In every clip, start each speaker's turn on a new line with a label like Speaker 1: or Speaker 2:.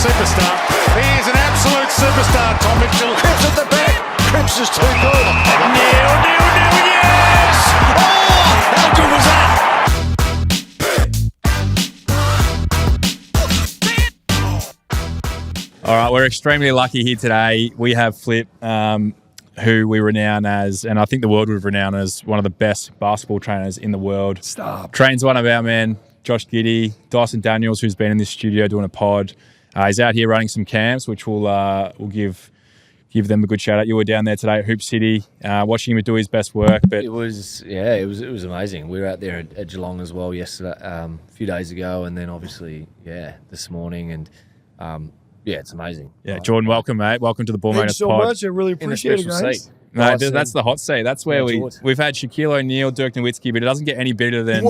Speaker 1: superstar. He is an absolute superstar, Tom Mitchell.
Speaker 2: Cripps at the back. Cripps is too good.
Speaker 1: Neil, yes! Oh, how good was that?
Speaker 3: All right, we're extremely lucky here today. We have Flip, who we renown as, and I think the world would renown as, one of the best basketball trainers in the world.
Speaker 2: Stop.
Speaker 3: Trains one of our men, Josh Giddey, Dyson Daniels, who's been in this studio doing a pod. He's out here running some camps, which we'll give them a good shout out. You were down there today at Hoop City, watching him do his best work. But
Speaker 4: it was amazing. We were out there at Geelong as well yesterday, a few days ago, and then obviously this morning, and it's amazing.
Speaker 3: Yeah, Jordan, welcome, mate. Welcome to the Ball
Speaker 2: Thanks
Speaker 3: Magnets pod.
Speaker 2: Thanks so much. I really appreciate it, guys.
Speaker 3: Seat. No, that's the hot seat. That's where we've had Shaquille O'Neal, Dirk Nowitzki, but it doesn't get any better than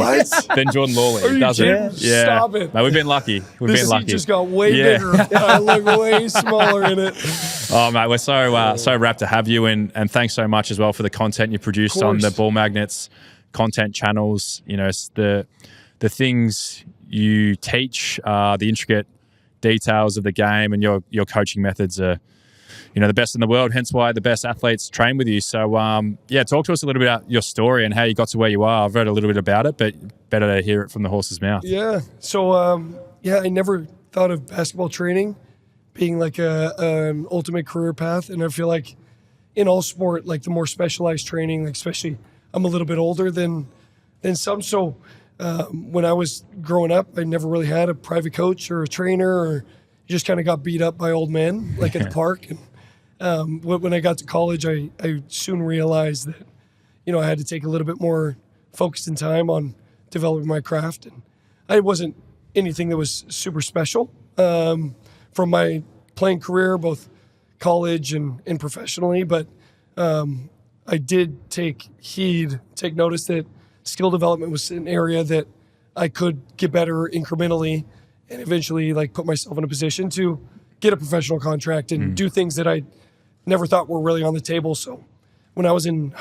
Speaker 3: Jordan Lawley.
Speaker 2: Are you
Speaker 3: does
Speaker 2: kidding?
Speaker 3: it? Yeah.
Speaker 2: Stop it.
Speaker 3: No, we've been lucky.
Speaker 2: This seat just got way bigger. I look way smaller in it.
Speaker 3: Oh, mate, we're so rapt to have you, and thanks so much as well for the content you produced on the Ball Magnets content channels. You know, it's the things you teach, the intricate details of the game, and your coaching methods are, the best in the world, hence why the best athletes train with you. So, talk to us a little bit about your story and how you got to where you are. I've read a little bit about it, but better to hear it from the horse's mouth.
Speaker 2: Yeah. So, I never thought of basketball training being like an ultimate career path. And I feel like in all sport, like the more specialized training, like especially I'm a little bit older than some. So when I was growing up, I never really had a private coach or a trainer, or just kind of got beat up by old men like at the park. And when I got to college, I soon realized that, I had to take a little bit more focus and time on developing my craft. And I wasn't anything that was super special from my playing career, both college and professionally. But I did take notice that skill development was an area that I could get better incrementally and eventually put myself in a position to get a professional contract and do things that I never thought were really on the table. So when I was in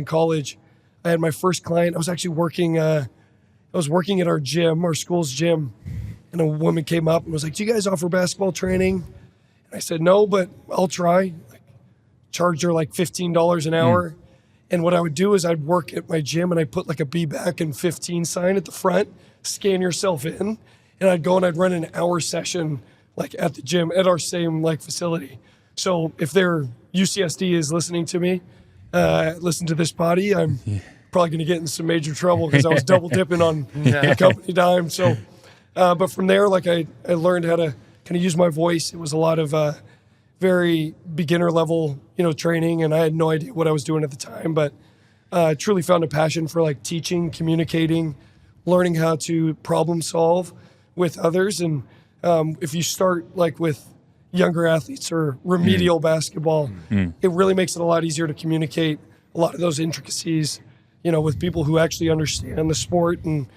Speaker 2: college, I had my first client. I was actually working at our gym, our school's gym, and a woman came up and was like, "Do you guys offer basketball training?" And I said, "No, but I'll try." Charged her $15 an hour. And what I would do is I'd work at my gym and I'd put a "Be Back in 15" sign at the front, scan yourself in, and I'd go and I'd run an hour session at the gym at our same facility. So if their UCSD is listening to me, listen to this potty, I'm probably going to get in some major trouble because I was double dipping on the company dime. So, but from there, I learned how to kind of use my voice. It was a lot of very beginner level, training, and I had no idea what I was doing at the time, but I truly found a passion for teaching, communicating, learning how to problem solve with others. And if you start with younger athletes or remedial basketball, it really makes it a lot easier to communicate a lot of those intricacies, with people who actually understand the sport and,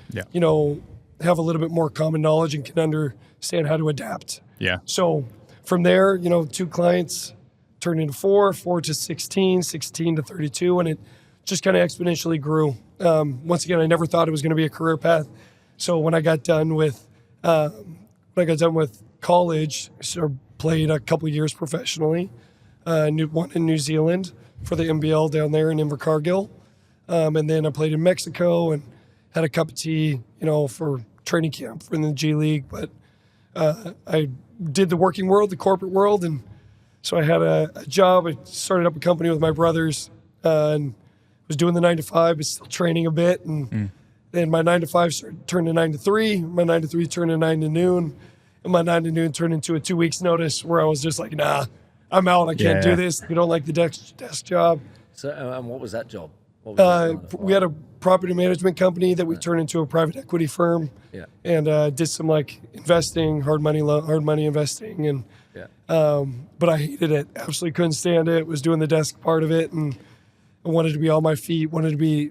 Speaker 2: have a little bit more common knowledge and can understand how to adapt.
Speaker 3: Yeah.
Speaker 2: So from there, 2 clients turned into 4 to 16 to 32, and it just kind of exponentially grew. Once again, I never thought it was going to be a career path. So when I got done with college, I sort of played a couple years professionally. One in New Zealand for the NBL down there in Invercargill, and then I played in Mexico and had a cup of tea, for training camp in the G League. But I did the working world, the corporate world, and so I had a job. I started up a company with my brothers and was doing the 9 to 5, but still training a bit. And then my 9 to 5 turned to 9 to 3. My 9 to 3 turned to 9 to noon. And my 9 to noon turned into a 2 weeks notice where I was just like, nah, I'm out. I can't do this. We don't like the desk job.
Speaker 4: So, and what was that job?
Speaker 2: We had a property management company that we turned into a private equity firm.
Speaker 4: Yeah.
Speaker 2: And did some investing, hard money investing, and but I hated it. Absolutely couldn't stand it. Was doing the desk part of it, and I wanted to be on my feet. Wanted to be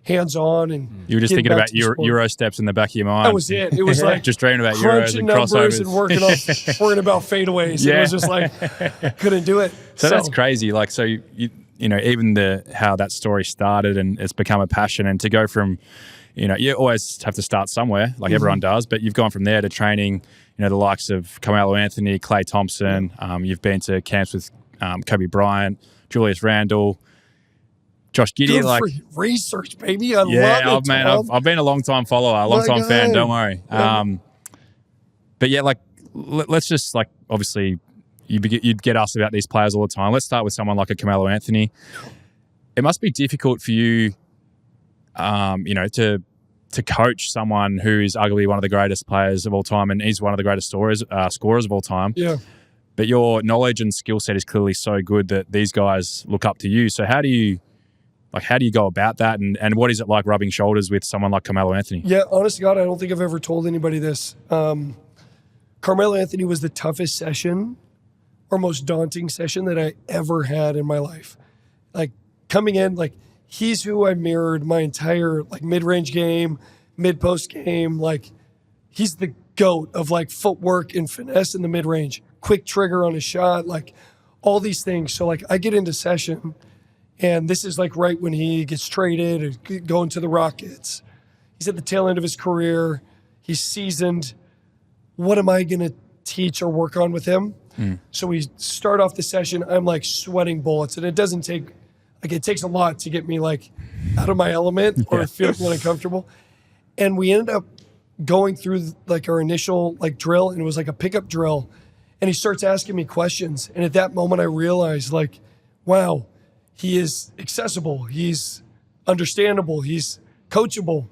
Speaker 2: hands on. And
Speaker 3: you were just thinking about Euro steps in the back of your mind.
Speaker 2: That was it. It was
Speaker 3: just dreaming about Euros and crossovers
Speaker 2: and working about fadeaways. Yeah. It was just couldn't do it.
Speaker 3: So that's crazy. So you even how that story started and it's become a passion, and to go from you always have to start somewhere, like everyone does, but you've gone from there to training, the likes of Carmelo Anthony, Klay Thompson. You've been to camps with Kobe Bryant, Julius Randle, Josh Giddey.
Speaker 2: Good
Speaker 3: like
Speaker 2: free research, baby. I love it,
Speaker 3: man,
Speaker 2: Tom.
Speaker 3: I've been a long time follower, a long time fan. Don't worry. But yeah, like let's just like obviously you'd get asked about these players all the time. Let's start with someone like a Carmelo Anthony. It must be difficult for you, to coach someone who is arguably one of the greatest players of all time, and he's one of the greatest scorers of all time.
Speaker 2: Yeah.
Speaker 3: But your knowledge and skill set is clearly so good that these guys look up to you. So how do you go about that, and what is it like rubbing shoulders with someone like Carmelo Anthony?
Speaker 2: Yeah, honest to God, I don't think I've ever told anybody this. Carmelo Anthony was the toughest session or most daunting session that I ever had in my life. Like coming in, like he's who I mirrored my entire like mid-range game, mid-post game. Like he's the GOAT of like footwork and finesse in the mid-range, quick trigger on a shot, like all these things. So like I get into session, and this is like right when he gets traded or going to the Rockets. He's at the tail end of his career. He's seasoned. What am I going to teach or work on with him? So we start off the session. I'm like sweating bullets, and it doesn't take, like it takes a lot to get me like out of my element or feeling uncomfortable. And we ended up going through like our initial like drill, and it was like a pickup drill. And he starts asking me questions. And at that moment I realized like, wow, he is accessible. He's understandable. He's coachable.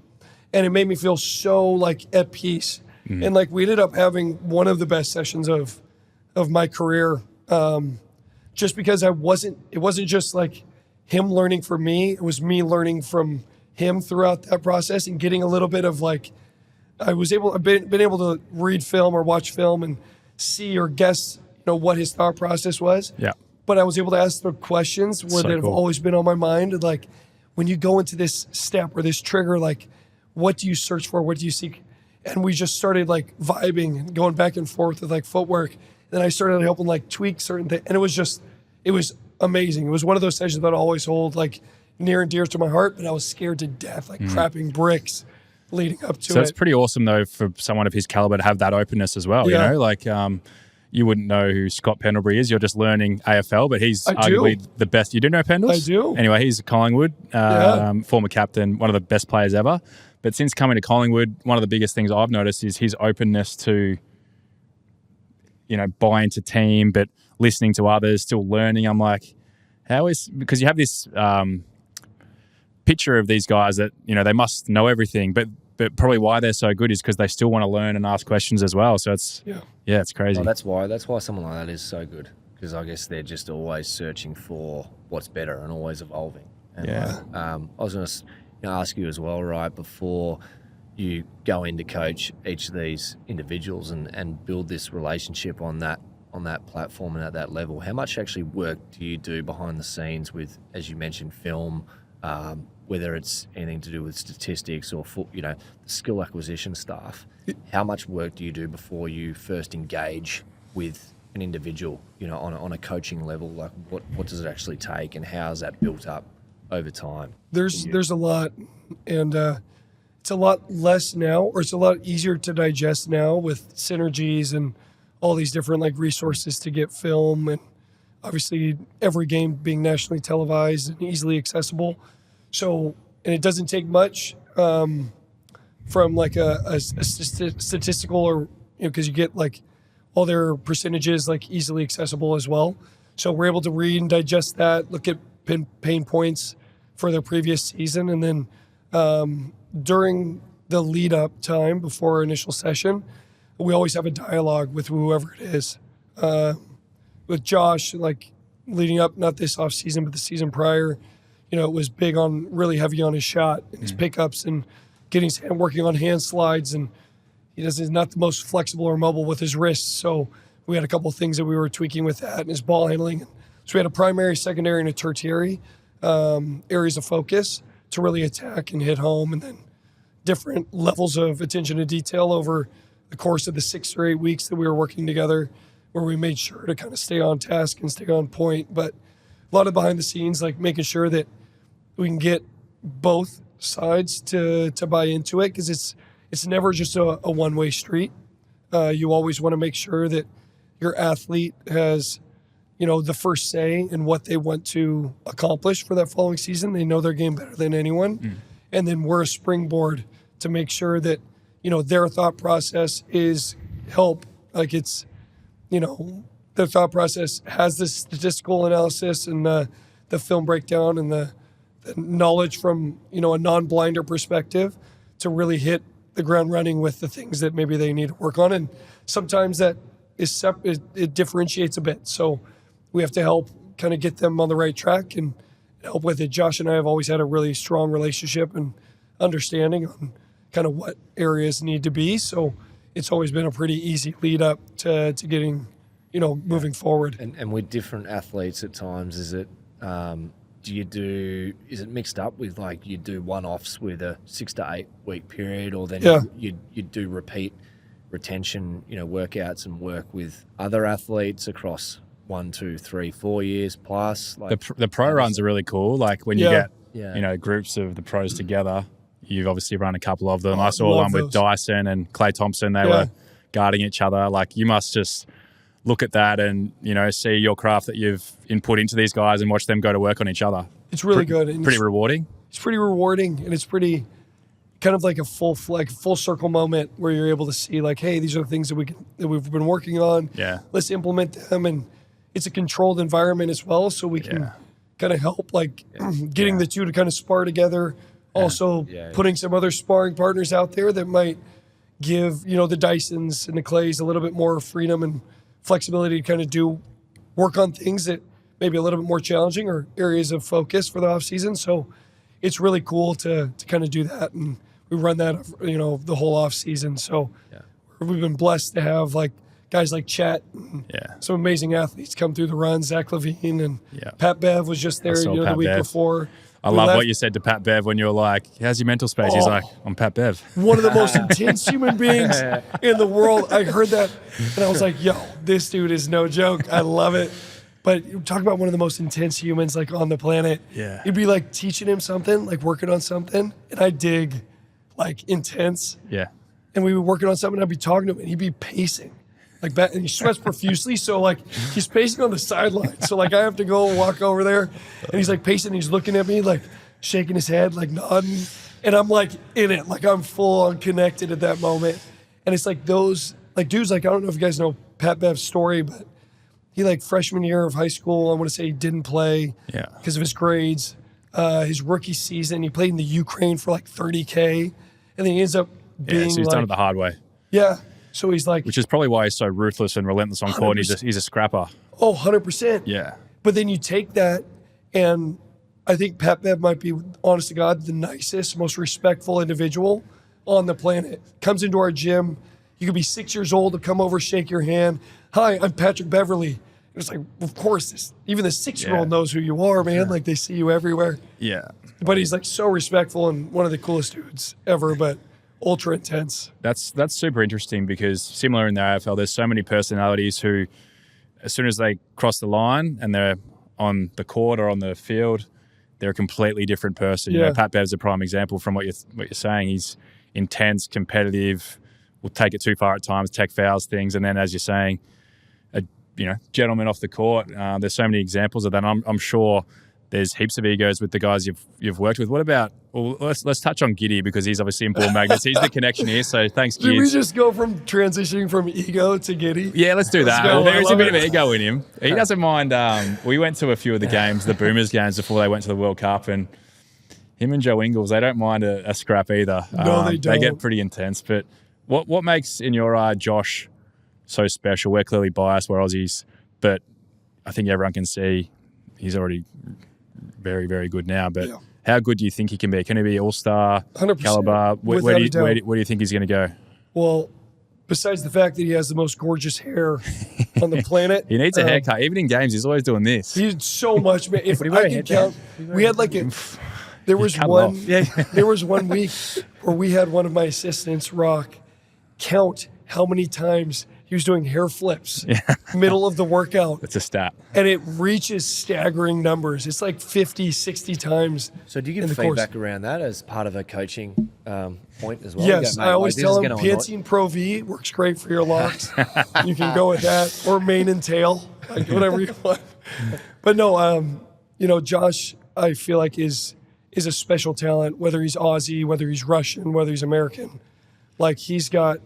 Speaker 2: And it made me feel so like at peace. And like we ended up having one of the best sessions of my career, just because it wasn't just like him learning from me. It was me learning from him throughout that process and getting a little bit of like, I've been able to read film or watch film and see or guess, what his thought process was.
Speaker 3: Yeah.
Speaker 2: But I was able to ask the questions that have always been on my mind. Like when you go into this step or this trigger, like what do you search for? What do you seek? And we just started like vibing and going back and forth with like footwork. Then I started helping like tweak certain things. And it was amazing. It was one of those sessions that I always hold like near and dear to my heart, but I was scared to death, like crapping bricks leading up to it.
Speaker 3: So it's pretty awesome though for someone of his caliber to have that openness as well.
Speaker 2: Yeah.
Speaker 3: Like you wouldn't know who Scott Pendlebury is. You're just learning AFL, but he's arguably the best. You do know Pendles?
Speaker 2: I do.
Speaker 3: Anyway, he's a Collingwood, former captain, one of the best players ever. But since coming to Collingwood, one of the biggest things I've noticed is his openness to, buy into team, but listening to others, still learning. I'm like, because you have this picture of these guys that, they must know everything, but probably why they're so good is because they still want to learn and ask questions as well. So it's it's crazy.
Speaker 4: Well, that's why someone like that is so good, because I guess they're just always searching for what's better and always evolving. And I was going to ask you as well, right, before you go in to coach each of these individuals and build this relationship on that platform and at that level, how much actually work do you do behind the scenes with, as you mentioned, film, whether it's anything to do with statistics or the skill acquisition stuff? How much work do you do before you first engage with an individual, on a coaching level? Like what does it actually take, and how is that built up over time?
Speaker 2: There's a lot, and it's a lot less now, or it's a lot easier to digest now with synergies and all these different like resources to get film, and obviously every game being nationally televised and easily accessible. So, and it doesn't take much from like a statistical, or because you get like all their percentages like easily accessible as well. So we're able to read and digest that, look at pain points for their previous season, and then during the lead up time before our initial session, we always have a dialogue with whoever it is. With Josh, like leading up, not this off season, but the season prior, it was really heavy on his shot and his pickups and getting his hand, working on hand slides, and he's not the most flexible or mobile with his wrists. So we had a couple of things that we were tweaking with that, and his ball handling. So we had a primary, secondary, and a tertiary areas of focus to really attack and hit home, and then different levels of attention to detail over the course of the 6 or 8 weeks that we were working together, where we made sure to kind of stay on task and stay on point. But a lot of behind the scenes, like making sure that we can get both sides to buy into it, because it's never just a one-way street. You always want to make sure that your athlete has, the first say in what they want to accomplish for that following season. They know their game better than anyone. And then we're a springboard to make sure that, their thought process is help. Like it's, their thought process has this statistical analysis and the film breakdown and the knowledge from, a non-blinder perspective to really hit the ground running with the things that maybe they need to work on. And sometimes that is it differentiates a bit. So we have to help kind of get them on the right track and help with it. Josh and I have always had a really strong relationship and understanding on kind of what areas need to be. So it's always been a pretty easy lead up to getting, moving forward.
Speaker 4: And with different athletes at times, is it mixed up with like you do one-offs with a 6 to 8 week period, or then you do repeat retention, workouts and work with other athletes across 1, 2, 3, 4 years plus? Like
Speaker 3: the pro runs are really cool. Like when you get groups of the pros together, you've obviously run a couple of them. I saw one with Dyson and Klay Thompson. They were guarding each other. Like you must just look at that and, see your craft that you've input into these guys and watch them go to work on each other.
Speaker 2: It's really good. And
Speaker 3: pretty rewarding.
Speaker 2: It's pretty rewarding, and it's pretty kind of like a full circle moment where you're able to see like, hey, these are the things that we've been working on.
Speaker 3: Yeah.
Speaker 2: Let's implement them. And it's a controlled environment as well, so we can kind of help getting the two to kind of spar together. Also putting some other sparring partners out there that might give, the Dysons and the Clays a little bit more freedom and flexibility to kind of work on things that maybe a little bit more challenging or areas of focus for the off season. So it's really cool to kind of do that. And we run that, the whole off season. So we've been blessed to have guys like Chet and some amazing athletes come through the run. Zach Lavine and Pat Bev was just there, the week before.
Speaker 3: I love what you said to Pat Bev when you were like, how's your mental space? He's like, I'm Pat Bev.
Speaker 2: One of the most intense human beings in the world. I heard that and I was like, yo, this dude is no joke. I love it. But talk about one of the most intense humans on the planet.
Speaker 3: Yeah.
Speaker 2: You'd be teaching him something, working on something. And I dig intense.
Speaker 3: Yeah.
Speaker 2: And we were working on something. I'd be talking to him and he'd be pacing. And he sweats profusely, so he's pacing on the sideline. So I have to go walk over there, and he's pacing. And he's looking at me, shaking his head, nodding, and I'm in it, I'm full on connected at that moment. And it's those dudes. I don't know if you guys know Pat Bev's story, but he freshman year of high school, I want to say he didn't play because of his grades. His rookie season, he played in the Ukraine for $30K, and then he ends up being
Speaker 3: so he's done it the hard way.
Speaker 2: Yeah. So he's
Speaker 3: which is probably why he's so ruthless and relentless on court. He's a scrapper.
Speaker 2: Oh, 100%.
Speaker 3: Yeah.
Speaker 2: But then you take that, and I think Pat Bev might be, honest to God, the nicest, most respectful individual on the planet. Comes into our gym. You could be 6 years old to come over, shake your hand. Hi, I'm Patrick Beverly. It's of course, even the 6-year-old knows who you are, man. They see you everywhere.
Speaker 3: Yeah.
Speaker 2: But he's so respectful and one of the coolest dudes ever, but ultra intense.
Speaker 3: That's super interesting because similar in the AFL, there's so many personalities who, as soon as they cross the line and they're on the court or on the field, they're a completely different person.
Speaker 2: Yeah.
Speaker 3: Pat Bev's a prime example from what you're saying. He's intense, competitive, will take it too far at times, tech fouls things, and then as you're saying, a gentleman off the court. There's so many examples of that. I'm sure there's heaps of egos with the guys you've worked with. What about? Well, let's touch on Giddey because he's obviously in Ball Magnets. He's the connection here. So thanks, Giddey.
Speaker 2: Did we just go from transitioning from ego to Giddey?
Speaker 3: Yeah, let's do that.
Speaker 2: Go.
Speaker 3: There is a bit of ego in him. He doesn't mind. We went to a few of the games, the Boomers games, before they went to the World Cup, and him and Joe Ingles, they don't mind a scrap either.
Speaker 2: No, they don't.
Speaker 3: They get pretty intense. But what makes, in your eye, Josh so special? We're clearly biased. We're Aussies, but I think everyone can see he's already very, very good now, but how good do you think he can be? Can he be all-star
Speaker 2: 100%,
Speaker 3: caliber? Where do you think he's going to go?
Speaker 2: Well, besides the fact that he has the most gorgeous hair on the planet.
Speaker 3: He needs a haircut. Even in games, he's always doing this.
Speaker 2: He's so much, man. If I could count, we had there was one week where we had one of my assistants, Rock, count how many times he was doing hair flips middle of the workout.
Speaker 3: It's a stat.
Speaker 2: And it reaches staggering numbers. It's like 50, 60 times.
Speaker 4: So do you give feedback around that as part of a coaching point as well?
Speaker 2: Yes, I always tell him Pantene Pro V works great for your locks. You can go with that, or mane and tail, like whatever you want. But no, Josh, I feel like is a special talent, whether he's Aussie, whether he's Russian, whether he's American. Like, he's got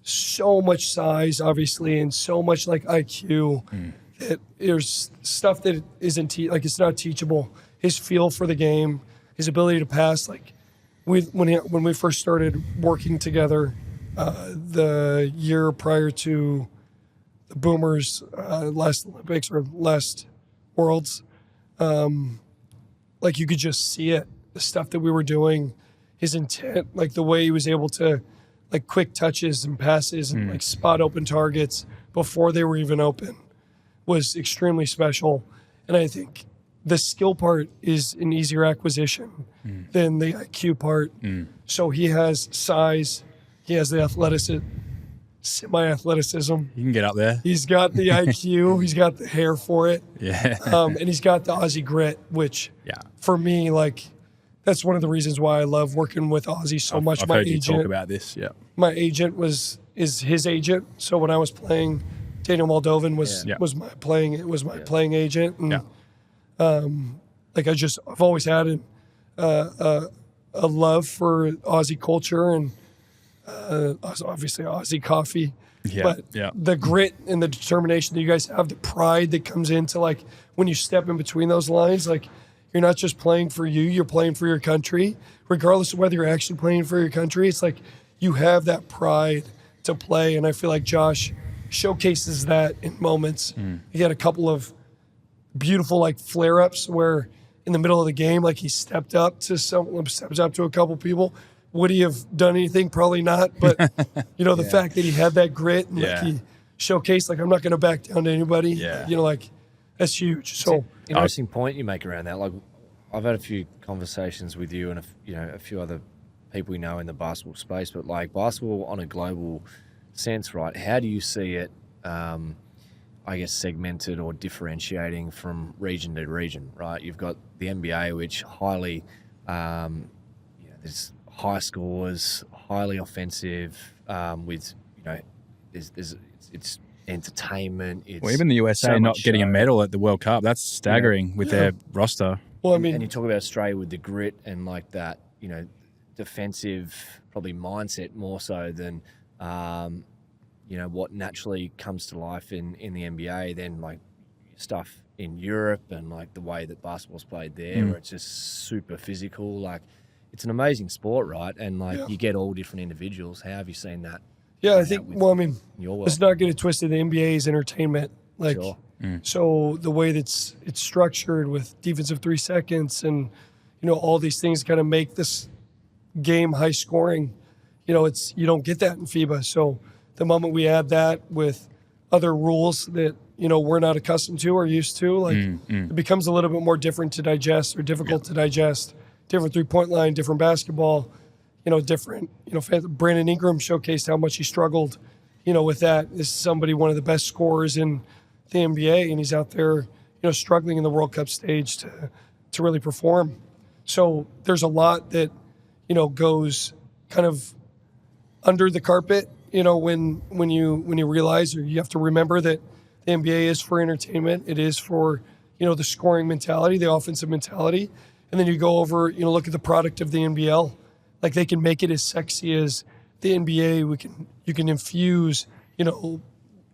Speaker 2: so much size, obviously, and so much like IQ that there's stuff that isn't it's not teachable. His feel for the game, his ability to pass. Like, when we first started working together, the year prior to the Boomers' last Olympics or last Worlds, like, you could just see it. The stuff that we were doing, his intent, like the way he was able to, like, quick touches and passes and like spot open targets before they were even open, was extremely special. And I think the skill part is an easier acquisition than the IQ part. So he has size, he has the semi-athleticism.
Speaker 3: You can get up there.
Speaker 2: He's got the IQ, he's got the hair for it.
Speaker 3: Yeah.
Speaker 2: And he's got the Aussie grit, which for me, like, that's one of the reasons why I love working with Aussie so much.
Speaker 3: I've heard you talk about this. Yeah.
Speaker 2: My agent is his agent. So when I was playing, Daniel Moldovan was my playing agent. And like, I've always had a love for Aussie culture and obviously Aussie coffee. But the grit and the determination that you guys have, the pride that comes into, like, when you step in between those lines, like, you're not just playing for you, you're playing for your country. Regardless of whether you're actually playing for your country, it's like you have that pride to play. And I feel like Josh showcases that in moments. He had a couple of beautiful, like, flare-ups where in the middle of the game, like, he stepped up to a couple people. Would he have done anything? Probably not. But, the fact that he had that grit and like, he showcased, like, I'm not going to back down to anybody. Like, that's huge. So
Speaker 4: interesting point you make around that. Like, I've had a few conversations with you and a few other people we know in the basketball space, but, like, basketball on a global sense, right? How do you see it? I guess segmented or differentiating from region to region, right? You've got the NBA, which highly, there's high scores, highly offensive, with it's entertainment.
Speaker 3: Well, even the USA not getting a medal at the World Cup, that's staggering with their roster.
Speaker 2: Well, I mean,
Speaker 4: and you talk about Australia with the grit and, like, that, defensive probably mindset more so than, what naturally comes to life in the NBA, then, like, stuff in Europe and, like, the way that basketball's played there, where it's just super physical. Like, it's an amazing sport, right? And, like, you get all different individuals. How have you seen that?
Speaker 2: Yeah, I think, let's not get it twisted. The NBA is entertainment. Like, so the way that's it's structured with defensive 3 seconds and, all these things kind of make this game high scoring. You don't get that in FIBA. So the moment we add that with other rules that, we're not accustomed to or used to, like, it becomes a little bit more different to digest or difficult to digest. Different 3-point line, different basketball, different, Brandon Ingram showcased how much he struggled, with that. This is one of the best scorers in the NBA, and he's out there, struggling in the World Cup stage to really perform. So there's a lot that, goes kind of under the carpet, when you realize, or you have to remember that the NBA is for entertainment. It is for, the scoring mentality, the offensive mentality. And then you go over, look at the product of the NBL. Like, they can make it as sexy as the NBA. You can infuse,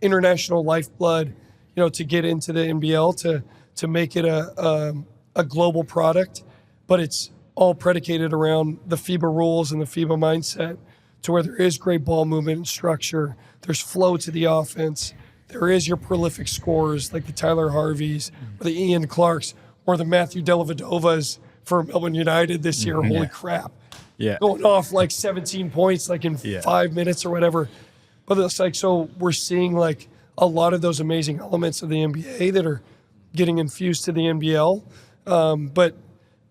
Speaker 2: international lifeblood, to get into the NBL to make it a global product. But it's all predicated around the FIBA rules and the FIBA mindset, to where there is great ball movement and structure. There's flow to the offense. There is your prolific scorers like the Tyler Harveys or the Ian Clarks or the Matthew Dellavedovas for Melbourne United this year. Holy crap. Going off like 17 points like in 5 minutes or whatever. But it's like, so we're seeing, like, a lot of those amazing elements of the NBA that are getting infused to the NBL. But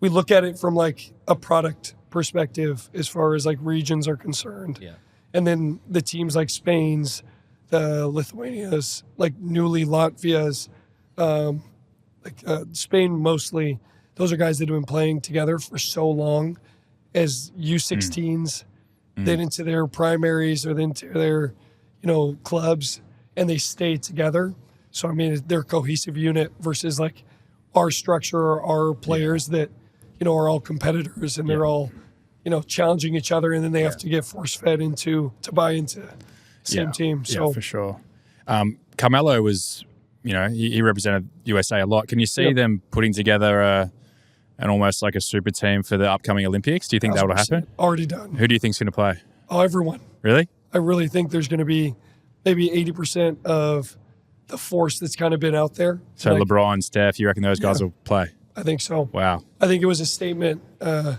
Speaker 2: we look at it from, like, a product perspective as far as, like, regions are concerned. And then the teams like Spain's, the Lithuanias, like newly Latvias, Spain mostly. Those are guys that have been playing together for so long as U16s, then into their primaries or then to their, clubs, and they stay together. So, I mean, they're a cohesive unit versus like our structure or our players that, are all competitors and they're all, challenging each other, and then they have to get force-fed to buy into the same team. So
Speaker 3: yeah, for sure. Carmelo was, he represented USA a lot. Can you see them putting together an almost like a super team for the upcoming Olympics? Do you think that will happen?
Speaker 2: Already done.
Speaker 3: Who do you think's going to play?
Speaker 2: Oh, everyone.
Speaker 3: Really?
Speaker 2: I really think there's going to be maybe 80% of the force that's kind of been out there.
Speaker 3: So like, LeBron, Steph, you reckon those guys will play?
Speaker 2: I think so.
Speaker 3: Wow.
Speaker 2: I think it was a statement. I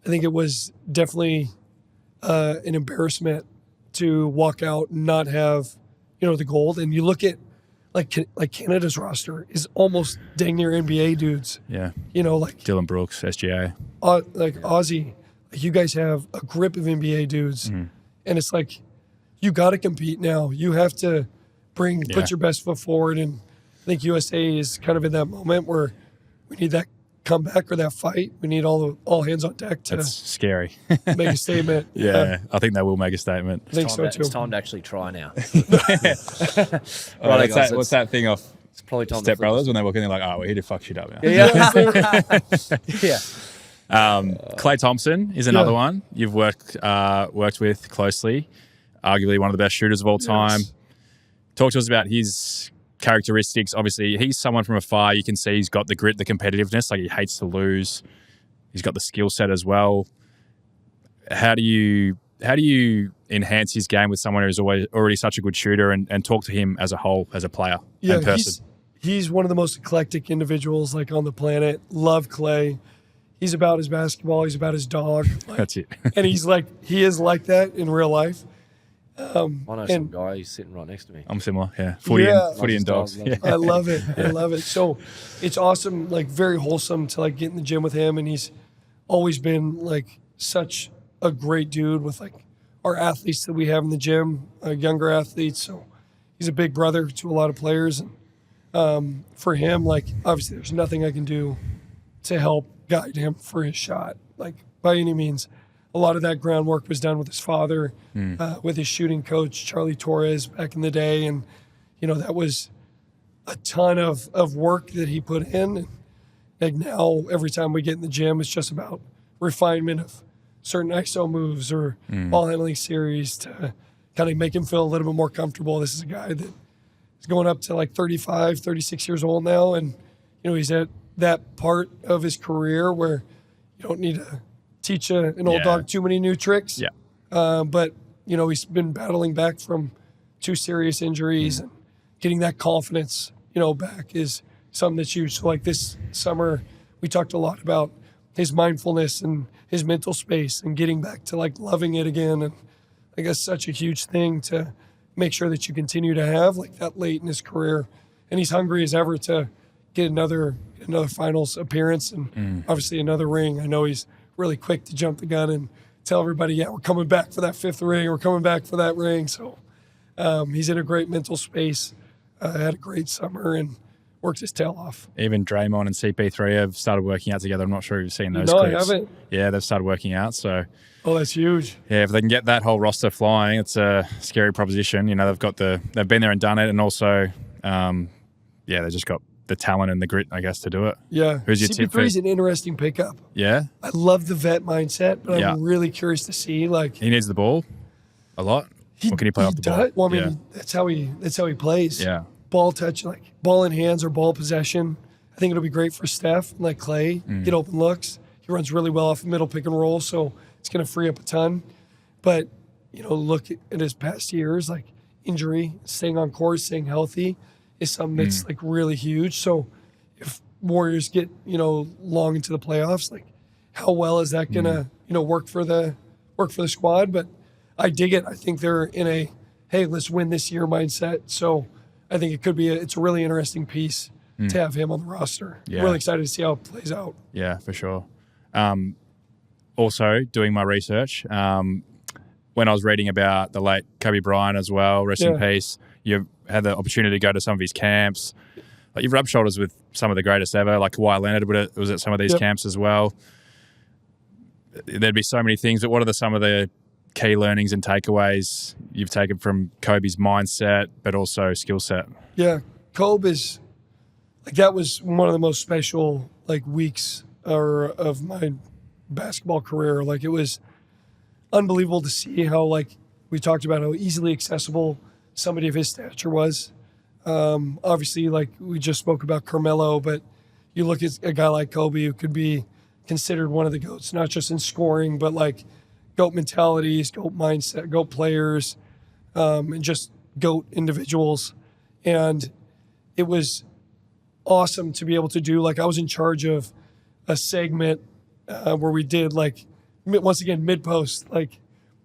Speaker 2: think it was definitely an embarrassment to walk out and not have, the gold. And you look at like Canada's roster is almost dang near NBA dudes.
Speaker 3: Yeah.
Speaker 2: Like
Speaker 3: Dylan Brooks, SGA.
Speaker 2: Like Aussie. Like you guys have a grip of NBA dudes. And it's like, you got to compete now. You have to put your best foot forward. And I think USA is kind of in that moment where we need that comeback or that fight. We need all hands on deck to
Speaker 3: That's scary.
Speaker 2: make a statement.
Speaker 3: Yeah, I think they will make a statement.
Speaker 2: I think so too.
Speaker 4: It's time to actually try now.
Speaker 3: What's that thing off
Speaker 4: It's probably time
Speaker 3: Step Brothers when they walk in? They're like, "Oh, we're here to fuck shit up now."
Speaker 4: Yeah.
Speaker 3: Klay Thompson is another one you've worked with closely. Arguably one of the best shooters of all time.
Speaker 2: Yes.
Speaker 3: Talk to us about his characteristics. Obviously, he's someone from afar. You can see he's got the grit, the competitiveness. Like he hates to lose. He's got the skill set as well. How do you enhance his game with someone who's already such a good shooter and talk to him as a whole, as a player and person?
Speaker 2: He's one of the most eclectic individuals like on the planet. Love Klay. He's about his basketball. He's about his dog.
Speaker 3: That's it.
Speaker 2: And he is like that in real life.
Speaker 4: I know some guy who's sitting right next to me.
Speaker 3: I'm similar, yeah. Footy and dogs. Yeah.
Speaker 2: I love it. I love it. So it's awesome, like very wholesome to like get in the gym with him. And he's always been like such a great dude with like our athletes that we have in the gym, younger athletes. So he's a big brother to a lot of players. And for him, like obviously there's nothing I can do to help guide him for his shot, like by any means. A lot of that groundwork was done with his father, with his shooting coach, Charlie Torres, back in the day. And, that was a ton of work that he put in. And like now, every time we get in the gym, it's just about refinement of certain ISO moves or ball handling series to kind of make him feel a little bit more comfortable. This is a guy that is going up to like 35, 36 years old now. And, he's at that part of his career where you don't need to teach an old dog too many new tricks.
Speaker 3: Yeah.
Speaker 2: But, he's been battling back from 2 serious injuries and getting that confidence, back is something that's huge. So like this summer, we talked a lot about his mindfulness and his mental space and getting back to like loving it again. And I guess such a huge thing to make sure that you continue to have like that late in his career. And he's hungry as ever to get another finals appearance and obviously another ring. I know he's really quick to jump the gun and tell everybody, we're coming back for that 5th ring. We're coming back for that ring. So he's in a great mental space. Had a great summer and worked his tail off.
Speaker 3: Even Draymond and CP3 have started working out together. I'm not sure if you've seen those
Speaker 2: clips.
Speaker 3: No,
Speaker 2: I haven't.
Speaker 3: Yeah, they've started working out. So,
Speaker 2: that's huge.
Speaker 3: Yeah, if they can get that whole roster flying, it's a scary proposition. They've been there and done it, and also, they just got the talent and the grit, I guess, to do it.
Speaker 2: Yeah.
Speaker 3: Who's your tip for?
Speaker 2: CP3 is an interesting pickup.
Speaker 3: Yeah.
Speaker 2: I love the vet mindset, but I'm really curious to see
Speaker 3: he needs the ball a lot. What can he play off the ball?
Speaker 2: Well, I mean, that's how he plays.
Speaker 3: Yeah.
Speaker 2: Ball touch, like ball in hands or ball possession. I think it'll be great for Steph and like Klay. Get open looks. He runs really well off the middle pick and roll, so it's going to free up a ton. But, look at his past years, like injury, staying on court, staying healthy is something that's like really huge. So if Warriors get, long into the playoffs, like how well is that going to, work for the squad? But I dig it. I think they're in a, hey, let's win this year mindset. So I think it could be it's a really interesting piece to have him on the roster.
Speaker 3: Yeah.
Speaker 2: I'm really excited to see how it plays out.
Speaker 3: Yeah, for sure. Also, doing my research, when I was reading about the late Kobe Bryant as well, rest in peace, you had the opportunity to go to some of his camps. Like, you've rubbed shoulders with some of the greatest ever, like Kawhi Leonard was at some of these camps as well. There'd be so many things, but what are some of the key learnings and takeaways you've taken from Kobe's mindset, but also skill set?
Speaker 2: Yeah, Kobe's, like, that was one of the most special, like, weeks of my basketball career. Like, it was unbelievable to see how, like, we talked about how easily accessible somebody of his stature was. Obviously, like, we just spoke about Carmelo, but you look at a guy like Kobe who could be considered one of the GOATs, not just in scoring, but like GOAT mentalities, GOAT mindset, GOAT players, and just GOAT individuals. And it was awesome to be able to do, like, I was in charge of a segment where we did, like, once again, mid-post work.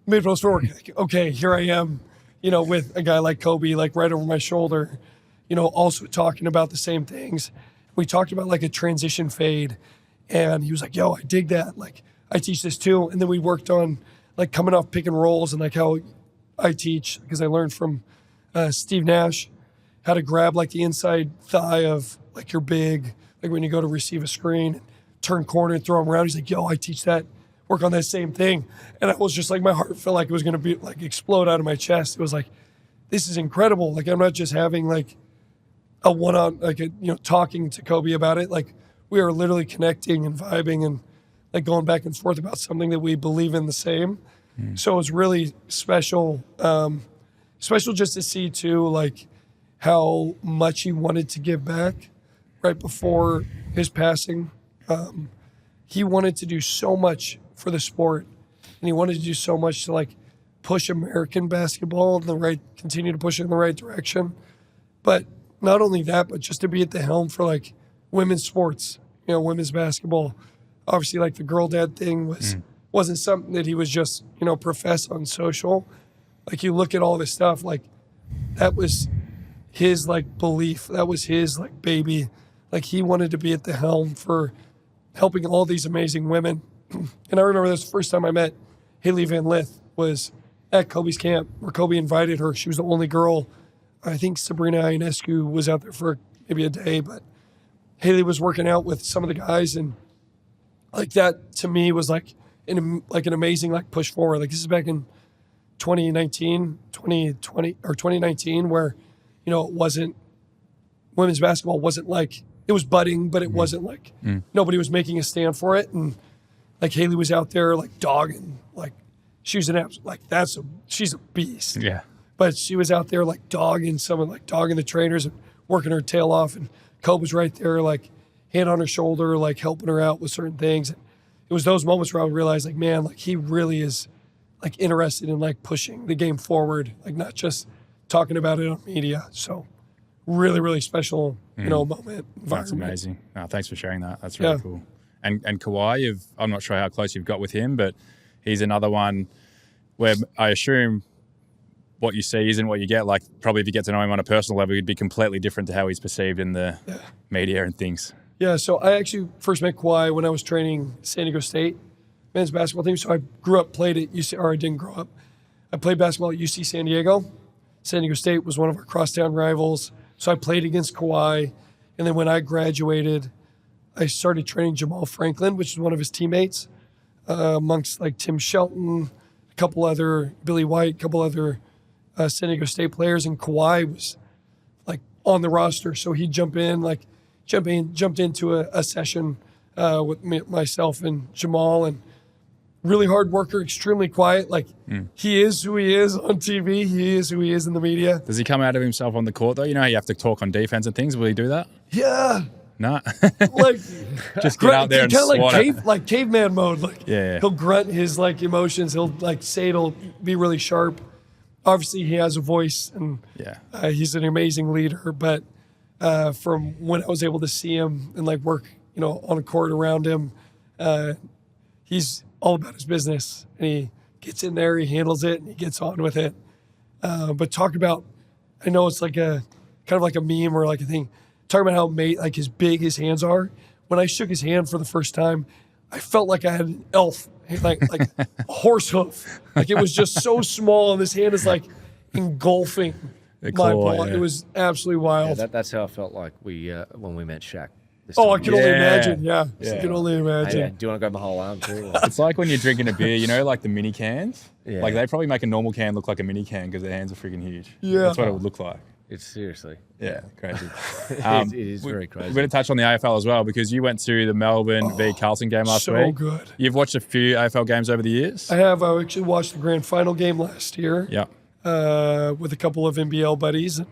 Speaker 2: Like, okay, here I am, with a guy like Kobe, like, right over my shoulder, also talking about the same things. We talked about, like, a transition fade, and he was like, yo, I dig that. Like, I teach this too. And then we worked on, like, coming off pick and rolls and, like, how I teach, because I learned from Steve Nash how to grab, like, the inside thigh of, like, your big, like, when you go to receive a screen, turn corner and throw him around. He's like, yo, I teach that. Work on that same thing. And I was just like, my heart felt like it was going to be, like, explode out of my chest. It was like, this is incredible. Like, I'm not just having, like, a one-on, like, talking to Kobe about it. Like, we are literally connecting and vibing and, like, going back and forth about something that we believe in the same. So it was really special. Special just to see too, like, how much he wanted to give back right before his passing. He wanted to do so much for the sport, and he wanted to do so much to, like, push American basketball continue to push it in the right direction. But not only that, but just to be at the helm for, like, women's sports, women's basketball. Obviously, like, the girl dad thing wasn't something that he was just, profess on social. Like, you look at all this stuff, like, that was his, like, belief. That was his, like, baby. Like, he wanted to be at the helm for helping all these amazing women. And I remember this first time I met Haley Van Lith was at Kobe's camp, where Kobe invited her. She was the only girl. I think Sabrina Ionescu was out there for maybe a day, but Haley was working out with some of the guys, and, like, that to me was like an amazing, like, push forward. Like, this is back in 2019, where, it wasn't, women's basketball wasn't, like, it was budding, but it wasn't like nobody was making a stand for it. And, like, Haley was out there, like, dogging, like, she was an absolute, like, she's a beast.
Speaker 3: Yeah.
Speaker 2: But she was out there, like, dogging the trainers and working her tail off. And Kobe was right there, like, hand on her shoulder, like, helping her out with certain things. And it was those moments where I would realize, like, man, like, he really is, like, interested in, like, pushing the game forward, like, not just talking about it on media. So really, really special, moment.
Speaker 3: That's amazing. No, thanks for sharing that. That's really cool. And Kawhi, I'm not sure how close you've got with him, but he's another one where I assume what you see isn't what you get. Like, probably if you get to know him on a personal level, he'd be completely different to how he's perceived in the media and things. Yeah,
Speaker 2: so I actually first met Kawhi when I was training San Diego State men's basketball team. So I played at UC, or I didn't grow up. I played basketball at UC San Diego. San Diego State was one of our crosstown rivals. So I played against Kawhi. And then when I graduated, I started training Jamal Franklin, which is one of his teammates, amongst, like, Tim Shelton, a couple other, Billy White, a couple other San Diego State players. And Kawhi was, like, on the roster. So he'd jumped into a session with myself and Jamal, and really hard worker, extremely quiet. Like, he is who he is on TV. He is who he is in the media.
Speaker 3: Does he come out of himself on the court, though? You know, you have to talk on defense and things. Will he do that?
Speaker 2: Yeah.
Speaker 3: No.
Speaker 2: Like,
Speaker 3: just get out there and swat it.
Speaker 2: Like caveman mode. Like,
Speaker 3: yeah.
Speaker 2: He'll grunt his, like, emotions. He'll, like, say it'll be really sharp. Obviously, he has a voice, and he's an amazing leader. But from when I was able to see him and, like, work, on a court around him, he's all about his business. And he gets in there, he handles it, and he gets on with it. But talk about, I know it's like a kind of like a meme or like a thing. Talking about how, like, his big his hands are. When I shook his hand for the first time, I felt like I had an elf like a horse hoof. Like it was just so small, and this hand is like engulfing my ball.
Speaker 3: Yeah.
Speaker 2: It was absolutely wild.
Speaker 4: That's how I felt like when we met Shaq.
Speaker 2: Oh, I can only imagine.
Speaker 3: Yeah.
Speaker 2: I can only imagine.
Speaker 4: Hey, do you want to go my whole arm too?
Speaker 3: It's like when you're drinking a beer, you know, like the mini cans.
Speaker 4: Yeah.
Speaker 3: Like they probably make a normal can look like a mini can because their hands are freaking huge.
Speaker 2: Yeah.
Speaker 3: That's what it would look like.
Speaker 4: It's seriously.
Speaker 3: Yeah, crazy.
Speaker 4: It is very crazy.
Speaker 3: We're going to touch on the AFL as well because you went to the Melbourne v Carlton game last
Speaker 2: so
Speaker 3: week.
Speaker 2: good.
Speaker 3: You've watched a few AFL games over the years?
Speaker 2: I have. I actually watched the grand final game last year.
Speaker 3: Yeah.
Speaker 2: With a couple of NBL buddies. And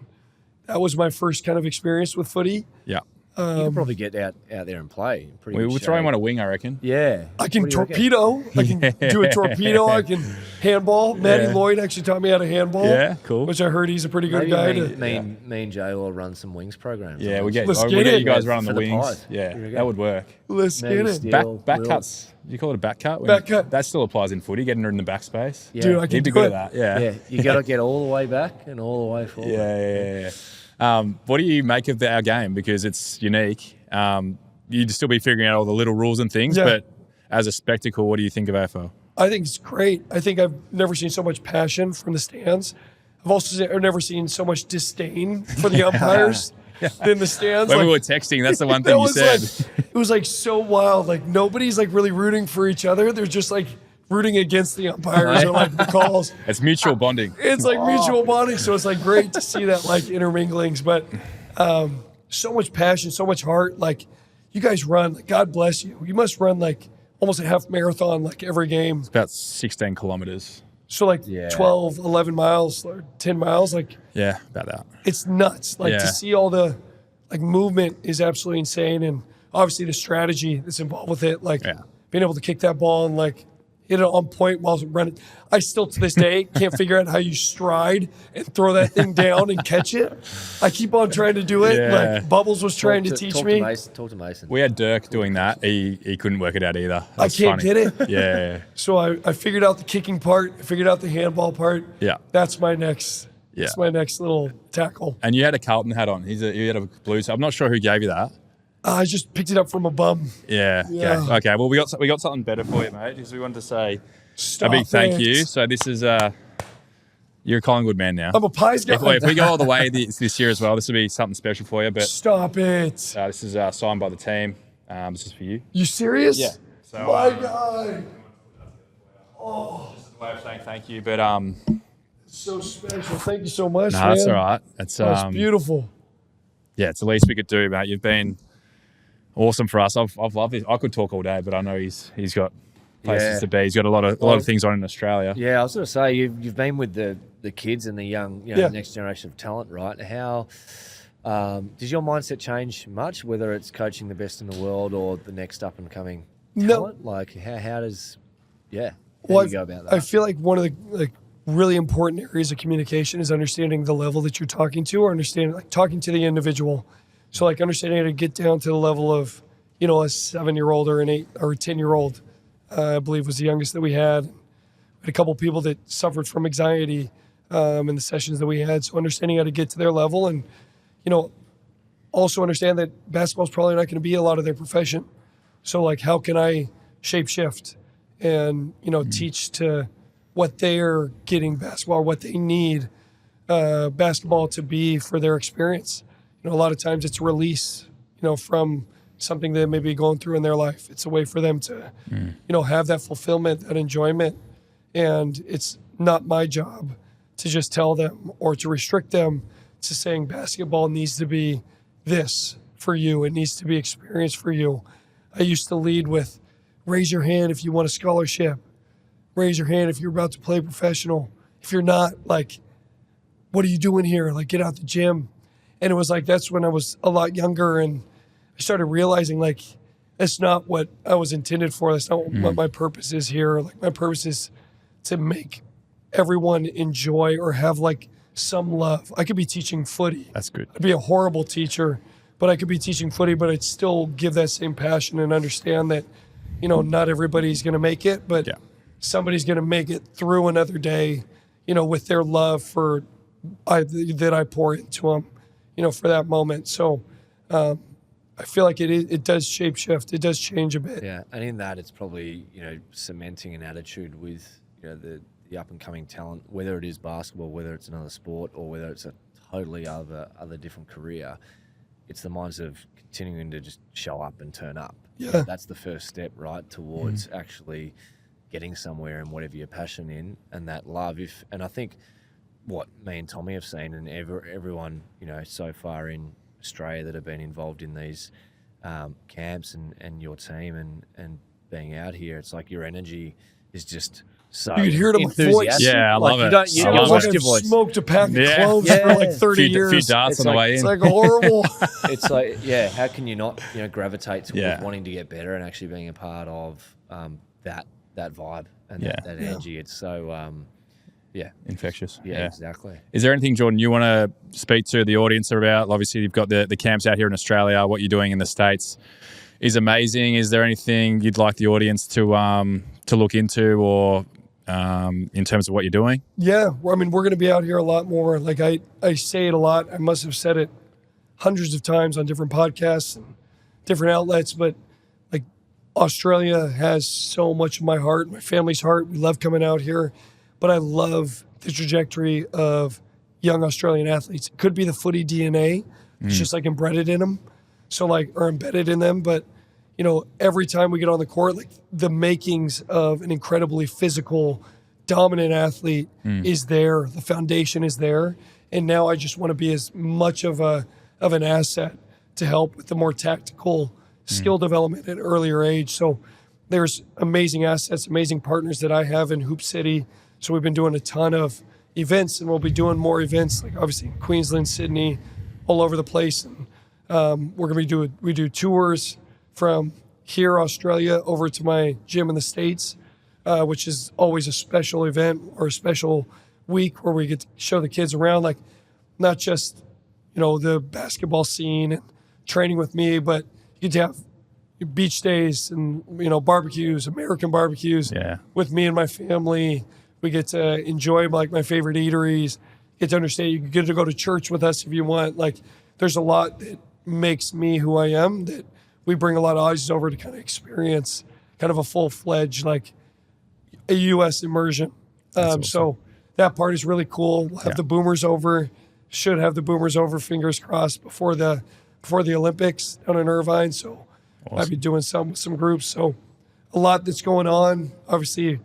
Speaker 2: that was my first kind of experience with footy.
Speaker 3: Yeah.
Speaker 4: You can probably get out there and play.
Speaker 3: We'll throw him on a wing, I reckon.
Speaker 4: Yeah.
Speaker 2: I can torpedo. I can do a torpedo. I can handball. Matty Lloyd actually taught me how to handball.
Speaker 3: Yeah, cool.
Speaker 2: Which I heard he's a pretty good
Speaker 4: Maybe
Speaker 2: guy.
Speaker 4: me and Jay will run some wings programs.
Speaker 3: Yeah,
Speaker 2: Let's
Speaker 3: we
Speaker 2: get
Speaker 3: get
Speaker 2: it.
Speaker 3: you guys running
Speaker 4: For
Speaker 3: the
Speaker 4: the
Speaker 3: wings.
Speaker 4: pies.
Speaker 3: Yeah,
Speaker 4: Here we go.
Speaker 3: that would work.
Speaker 2: Let's
Speaker 4: Maybe
Speaker 2: get it.
Speaker 4: still-
Speaker 3: Back
Speaker 4: Will.
Speaker 3: cuts. Do you call it a back cut?
Speaker 2: Back cut.
Speaker 3: That still applies in footy, getting in the backspace.
Speaker 4: Yeah.
Speaker 2: Dude, I can
Speaker 3: He'd be
Speaker 2: do
Speaker 3: good
Speaker 2: it.
Speaker 3: at that. Yeah.
Speaker 4: Yeah, you got to get all the way back and all the way forward.
Speaker 3: Yeah. What do you make of our game? Because it's unique. You'd still be figuring out all the little rules and things,
Speaker 2: Yeah.
Speaker 3: but as a spectacle, what do you think of AFL?
Speaker 2: I think it's great. I think I've never seen so much passion from the stands. I've never seen so much disdain for the umpires in the stands.
Speaker 3: When
Speaker 2: Like,
Speaker 3: we were texting, that's the one
Speaker 2: that
Speaker 3: thing you
Speaker 2: was
Speaker 3: said.
Speaker 2: like, it was like so wild. Like nobody's like really rooting for each other. They're just like rooting against the umpires or like the calls.
Speaker 3: It's mutual bonding.
Speaker 2: It's like mutual bonding. So it's like great to see that like interminglings, but so much passion, so much heart. Like you guys run, like God bless you. You must run like almost a half marathon like every game.
Speaker 3: About 16 kilometers.
Speaker 2: So like
Speaker 4: Yeah.
Speaker 2: 12, 11 miles or 10 miles, like
Speaker 3: Yeah, about that.
Speaker 2: it's nuts. Like
Speaker 3: Yeah.
Speaker 2: to see all the like movement is absolutely insane. And obviously the strategy that's involved with it, like
Speaker 3: Yeah.
Speaker 2: being able to kick that ball and like hit it on point while running. I still to this day can't figure out how you stride and throw that thing down and catch it. I keep on trying to do it.
Speaker 3: Yeah.
Speaker 2: Like Bubbles was trying to teach me.
Speaker 4: Talk to Mason.
Speaker 3: We had Dirk doing that. He couldn't work it out either.
Speaker 2: I can't get it.
Speaker 3: Yeah.
Speaker 2: So I figured out the kicking part. I figured out the handball part.
Speaker 3: Yeah.
Speaker 2: That's my next.
Speaker 3: Yeah.
Speaker 2: That's my next little tackle.
Speaker 3: And you had a Carlton hat on. You had a blue. I'm not sure who gave you that.
Speaker 2: I just picked it up from a bum.
Speaker 3: Yeah.
Speaker 2: Yeah.
Speaker 3: Okay. Well, we got something better for you, mate. Because we wanted to say
Speaker 2: Stop
Speaker 3: a big thank
Speaker 2: it.
Speaker 3: you. So this is you're a Collingwood man now.
Speaker 2: I'm a Pies guy.
Speaker 3: If we go all the way this year as well, this will be something special for you. But
Speaker 2: Stop it.
Speaker 3: this is signed by the team. This is for you.
Speaker 2: You serious?
Speaker 3: Yeah. So
Speaker 2: My guy.
Speaker 3: just a way of saying thank you. But
Speaker 2: So special. Thank you so much,
Speaker 3: no,
Speaker 2: man.
Speaker 3: that's all right. It's
Speaker 2: That's beautiful.
Speaker 3: yeah, it's the least we could do, mate. You've been awesome for us. I've loved this. I could talk all day, but I know he's got places to be. He's got a lot of things on in Australia.
Speaker 4: Yeah, I was going to say you've been with the kids and the young, next generation of talent, right? How does your mindset change much? Whether it's coaching the best in the world or the next up and coming talent, like how does how do you go about that?
Speaker 2: I feel like one of the really important areas of communication is understanding the level that you're talking to, or understanding talking to the individual. So understanding how to get down to the level of a 7-year-old or an 8 or 10-year-old. I believe was the youngest that we had. We had a couple people that suffered from anxiety in the sessions that we had. So understanding how to get to their level and, also understand that basketball is probably not going to be a lot of their profession. So how can I shape shift and, teach to what they're getting basketball, what they need basketball to be for their experience. A lot of times it's a release, from something they may be going through in their life. It's a way for them to, have that fulfillment, that enjoyment. And it's not my job to just tell them or to restrict them to saying basketball needs to be this for you. It needs to be experience for you. I used to lead with raise your hand if you want a scholarship. Raise your hand if you're about to play professional. If you're not, what are you doing here? Get out the gym. And it was that's when I was a lot younger and I started realizing that's not what I was intended for. That's not what my purpose is here. My purpose is to make everyone enjoy or have some love. I could be teaching footy.
Speaker 3: That's good.
Speaker 2: I'd be a horrible teacher, but I could be teaching footy, but I'd still give that same passion and understand that, not everybody's going to make it, but somebody's going to make it through another day, with their love that I pour into them, for that moment. So I feel like it does shape shift. It does change a bit.
Speaker 4: Yeah, and in that, it's probably cementing an attitude with the up and coming talent, whether it is basketball, whether it's another sport, or whether it's a totally other different career. It's the mindset of continuing to just show up and turn up.
Speaker 2: Yeah,
Speaker 4: that's the first step, right, towards actually getting somewhere in whatever you're passionate in, and that love. And I think what me and Tommy have seen, and everyone so far in Australia that have been involved in these camps and your team and being out here, it's like your energy is just so
Speaker 2: you could hear it in my voice.
Speaker 3: Yeah, I love it.
Speaker 4: You
Speaker 3: I love
Speaker 4: lost
Speaker 3: it.
Speaker 4: your voice.
Speaker 2: Smoked a pack of cloves for like 30 years.
Speaker 3: A few darts on the way in.
Speaker 2: It's like horrible.
Speaker 4: It's like, how can you not gravitate towards wanting to get better and actually being a part of that vibe and that energy? It's so
Speaker 3: infectious.
Speaker 4: Yeah, exactly.
Speaker 3: Is there anything, Jordan, you want to speak to the audience about? Obviously, you've got the camps out here in Australia. What you're doing in the States is amazing. Is there anything you'd like the audience to look into, or in terms of what you're doing? Yeah,
Speaker 2: I mean, we're going to be out here a lot more. Like I say it a lot. I must have said it hundreds of times on different podcasts and different outlets, but like Australia has so much of my heart, my family's heart. We love coming out here. But I love the trajectory of young Australian athletes. It could be the footy DNA. It's just like embedded in them. Or embedded in them. But, every time we get on the court, like the makings of an incredibly physical, dominant athlete is there. The foundation is there. And now I just want to be as much of an asset to help with the more tactical skill development at an earlier age. So there's amazing assets, amazing partners that I have in Hoop City. So we've been doing a ton of events, and we'll be doing more events, like obviously in Queensland, Sydney, all over the place. And we're going to we do tours from here, Australia, over to my gym in the States, which is always a special event or a special week where we get to show the kids around, like not just, the basketball scene and training with me, but you get to have beach days and, barbecues, American barbecues with me and my family. We get to enjoy like my favorite eateries, get to understand you get to go to church with us if you want. Like there's a lot that makes me who I am that we bring a lot of Aussies over to kind of experience kind of a full-fledged like a U.S. immersion. Awesome. So that part is really cool. We'll have the Boomers over, should have the Boomers over, fingers crossed, before the Olympics down in Irvine. So I'll be doing some with some groups. So a lot that's going on. Obviously,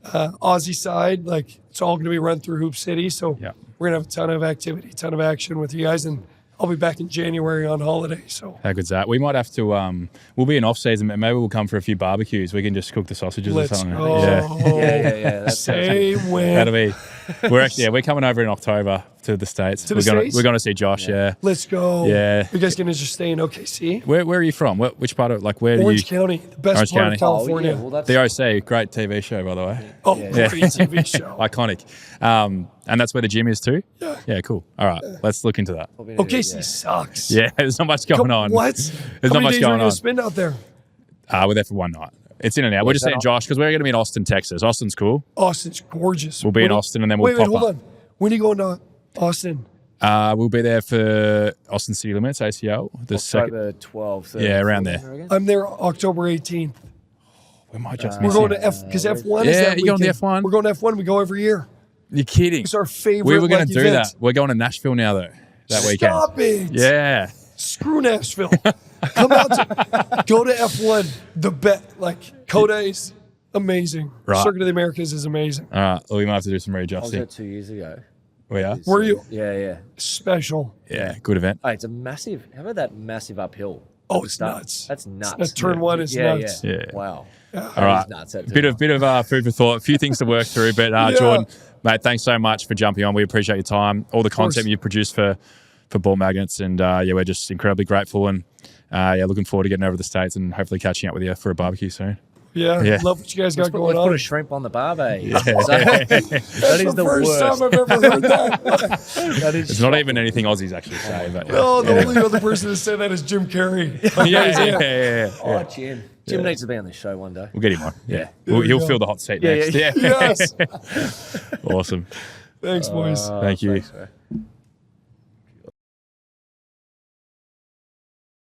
Speaker 2: Aussie side, like it's all going to be run through Hoop City. So we're going to have a ton of activity, ton of action with you guys. And I'll be back in January on holiday. So
Speaker 3: how good's that? We might have to, we'll be in off season, but maybe we'll come for a few barbecues. We can just cook the sausages or something.
Speaker 2: Go.
Speaker 4: Yeah.
Speaker 2: Say when.
Speaker 3: That'll be, we're coming over in October to the States. We're going to see Josh,
Speaker 2: Let's go.
Speaker 3: Yeah.
Speaker 2: You guys going to just stay in OKC?
Speaker 3: Where are you from? Which part of, like, where
Speaker 2: Orange County, the best
Speaker 3: Orange
Speaker 2: part
Speaker 3: County.
Speaker 2: of California.
Speaker 3: The OC, great TV show, by the way.
Speaker 2: Great TV show.
Speaker 3: Iconic. And that's where the gym is too?
Speaker 2: Yeah.
Speaker 3: Yeah, cool. All right, let's look into that.
Speaker 2: OKC sucks.
Speaker 3: Yeah, there's not much going on.
Speaker 2: What?
Speaker 3: There's not much going on.
Speaker 2: How many days are you going to spend out there?
Speaker 3: We're there for one night. It's in and out. We're just saying Josh because we're going to be in Austin, Texas. Austin's cool.
Speaker 2: Austin's gorgeous.
Speaker 3: We'll be in Austin and then we'll pop
Speaker 2: hold on. When are you going to Austin?
Speaker 3: We'll be there for Austin City Limits, ACL.
Speaker 4: October 12th.
Speaker 3: Yeah, around there.
Speaker 2: I'm there October 18th.
Speaker 3: We might just
Speaker 2: We're
Speaker 3: miss
Speaker 2: going
Speaker 3: it.
Speaker 2: to because F1
Speaker 3: Yeah,
Speaker 2: is that
Speaker 3: you're going to
Speaker 2: weekend.
Speaker 3: F1?
Speaker 2: We're going to F1. We go every year.
Speaker 3: You're kidding.
Speaker 2: It's our favorite.
Speaker 3: We were going to do
Speaker 2: event.
Speaker 3: that. We're going to Nashville now, though, that weekend.
Speaker 2: Stop it.
Speaker 3: Yeah.
Speaker 2: Screw Nashville. Come out to go to F1. The bet, like Coda is amazing.
Speaker 3: Right.
Speaker 2: Circuit of the Americas is amazing.
Speaker 3: All right. Well, we might have to do some
Speaker 4: I was
Speaker 3: readjusting.
Speaker 4: there 2 years ago.
Speaker 3: We are?
Speaker 2: Were you?
Speaker 4: Yeah.
Speaker 2: Special.
Speaker 3: Yeah, good event.
Speaker 4: Hey, it's a massive. How about that massive uphill?
Speaker 2: Oh, it's nuts.
Speaker 4: That's nuts.
Speaker 2: Turn one is nuts.
Speaker 3: Yeah.
Speaker 4: Wow.
Speaker 3: All right.
Speaker 4: Nuts,
Speaker 3: Bit of food for thought. A few things to work through. But Jordan, mate, thanks so much for jumping on. We appreciate your time, all the content you've produced for Ball Magnets, and we're just incredibly grateful. And looking forward to getting over to the States and hopefully catching up with you for a barbecue soon.
Speaker 2: Yeah. Love what you guys got going
Speaker 4: let's
Speaker 2: on.
Speaker 4: put a shrimp on the barbie.
Speaker 3: Yeah.
Speaker 4: That is the
Speaker 2: first
Speaker 4: worst.
Speaker 2: time I've ever heard that.
Speaker 3: It's not even anything Aussies actually say. But
Speaker 2: No, the only other person to say that is Jim Carrey.
Speaker 3: yeah.
Speaker 4: Oh, Jim. Jim needs to be on this show one day.
Speaker 3: We'll get him on. Yeah.
Speaker 2: There
Speaker 3: He'll
Speaker 2: go.
Speaker 3: fill the hot seat next.
Speaker 4: Yeah.
Speaker 2: Yes.
Speaker 3: Awesome.
Speaker 2: Thanks, boys.
Speaker 3: Thank you.
Speaker 4: Thanks,